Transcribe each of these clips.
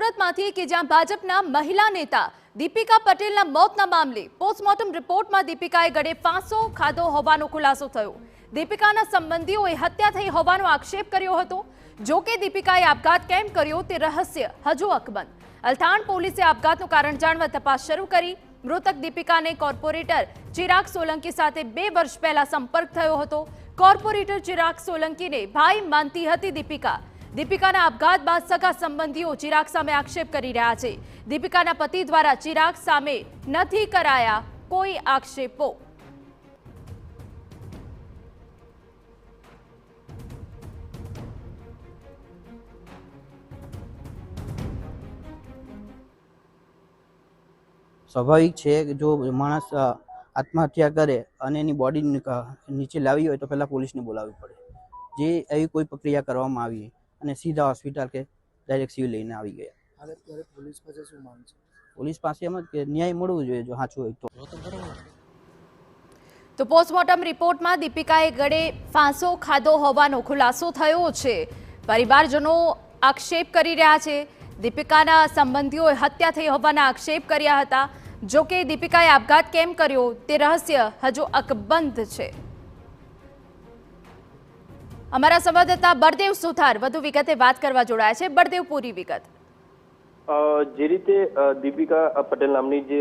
સુરતમાંથી કે જ્યાં ભાજપના મહિલા નેતા દીપિકા પટેલના મોતના મામલે પોસ્ટમોર્ટમ રિપોર્ટમાં દીપિકાએ ગળે ફાંસો ખાધો હોવાનો ખુલાસો થયો। દીપિકાના સંબંધીઓએ હત્યા થઈ હોવાનો આક્ષેપ કર્યો હતો। જો કે દીપિકાએ આપઘાત કેમ કર્યો તે રહસ્ય હજુ અકબંધ। અલથાણ પોલીસે આપઘાતનું કારણ જાણવા તપાસ શરૂ કરી। મૃતક દીપિકાને કોર્પોરેટર ચિરાગ સોલંકી સાથે 2 વર્ષ પહેલા સંપર્ક થયો હતો। કોર્પોરેટર ચિરાગ સોલંકીને ભાઈ માનતી હતી દીપિકા। દીપિકાના આપઘાત બાદ સગા સંબંધીઓ ચિરાગ સામે આક્ષેપ કરી રહ્યા છે। દીપિકાના પતિ દ્વારા ચિરાગ સામે નથી કરાયા કોઈ આક્ષેપો। સ્વાભાવિક છે કે જો માણસ આત્મહત્યા કરે અને એની બોડી નીચે લાવી હોય તો પહેલાં પોલીસને બોલાવવી પડે। જે એવી કોઈ પ્રક્રિયા કરવામાં આવી અને સીધા હોસ્પિટલ કે ડાયરેક્ટ સિવિલ લઈને આવી ગયા। હાલ અત્યારે પોલીસ પાસે શું માંગ છે? પોલીસ પાસે એમ જ કે ન્યાય મળવું જોઈએ જો સાચું હોય તો। પોસ્ટમોર્ટમ રિપોર્ટમાં દીપિકાએ ગળે ફાંસો ખાધો હોવાનો ખુલાસો થયો છે। પરિવારજનો આક્ષેપ કરી રહ્યા છે। દીપિકાના સંબંધીઓએ હત્યા થઈ હોવાના આક્ષેપ કર્યા હતા। જો કે દીપિકાએ આપઘાત કેમ કર્યો તે રહસ્ય હજુ અકબંધ છે। અમારા સંવાદદાતા બળદેવ સુથાર વધુ વિગતે વાત કરવા જોડાયા છે। બળદેવ, પૂરી વિગત। જે રીતે દીપિકા પટેલ નામની જે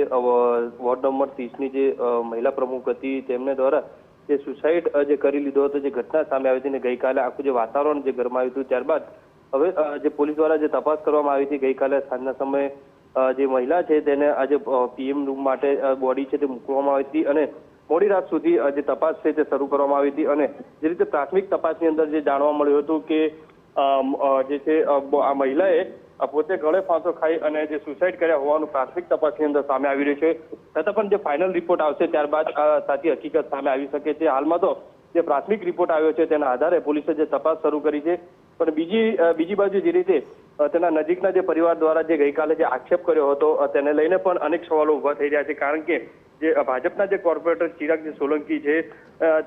વોર્ડ નંબર 30ની જે મહિલા પ્રમુખ હતી તેમને દ્વારા જે સુસાઇડ જે કરી લીધો હતો, જે ઘટના સામે આવી હતી ને ગઈકાલે આખું જે વાતાવરણ જે ગરમાયું હતું, ત્યારબાદ હવે જે પોલીસ દ્વારા જે તપાસ કરવામાં આવી હતી ગઈકાલે સાંજના સમયે જે મહિલા છે તેને આજે પીએમ રૂમ માટે બોડી છે તે મૂકવામાં આવી હતી અને મોડી રાત સુધી જે તપાસ છે તે શરૂ કરવામાં આવી હતી। અને જે રીતે પ્રાથમિક તપાસની અંદર જે જાણવા મળ્યું હતું કે જે છે આ મહિલાએ પોતે ગળે ફાંસો ખાઈ અને જે સુસાઇડ કર્યા હોવાનું પ્રાથમિક તપાસની અંદર સામે આવી રહ્યું છે। છતાં પણ જે ફાઇનલ રિપોર્ટ આવશે ત્યારબાદ સાચી હકીકત સામે આવી શકે છે। હાલમાં તો જે પ્રાથમિક રિપોર્ટ આવ્યો છે તેના આધારે પોલીસે જે તપાસ શરૂ કરી છે। પણ બીજી બાજુ જે રીતે તેના નજીકના જે પરિવાર દ્વારા જે ગઈકાલે જે આક્ષેપ કર્યો હતો તેને લઈને પણ અનેક સવાલો ઉભા થઈ રહ્યા છે। કારણ કે જે ભાજપના જે કોર્પોરેટર ચિરાગ સોલંકી છે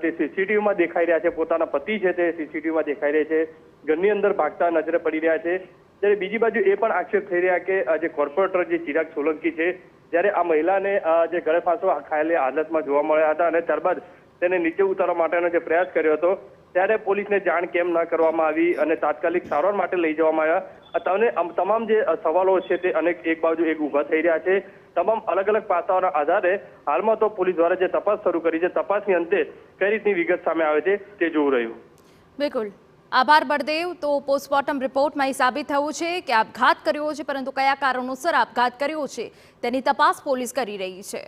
તે સીસીટીવીમાં દેખાઈ રહ્યા છે, પોતાના પતિ છે તે સીસીટીવીમાં દેખાઈ રહ્યા છે, ઘરની અંદર ભાગતા નજરે પડી રહ્યા છે। ત્યારે બીજી બાજુ એ પણ આક્ષેપ થઈ રહ્યા કે જે કોર્પોરેટર જે ચિરાગ સોલંકી છે જ્યારે આ મહિલાને જે ગળે ફાંસો ખાયેલી હાલતમાં જોવા મળ્યા હતા અને ત્યારબાદ તેને નીચે ઉતારવા માટેનો જે પ્રયાસ કર્યો હતો ત્યારે પોલીસને જાણ કેમ ન કરવામાં આવી અને તાત્કાલિક સારવાર માટે લઈ જવામાં આવ્યા। તમામ જે સવાલો છે તે એક બાજુ એક ઉભા થઈ રહ્યા છે। તમામ અલગ અલગ પાસાઓના આધારે હાલમાં તો પોલીસ દ્વારા જે તપાસ શરૂ કરી છે, તપાસની અંતે કઈ રીતની વિગત સામે આવે છે તે જોવું રહ્યું। બિલકુલ, આભાર બળદેવ। તો પોસ્ટમોર્ટમ રિપોર્ટમાં એ સાબિત થયું છે કે આપઘાત કર્યો છે, પરંતુ કયા કારણોસર આપઘાત કર્યો છે તેની તપાસ પોલીસ કરી રહી છે।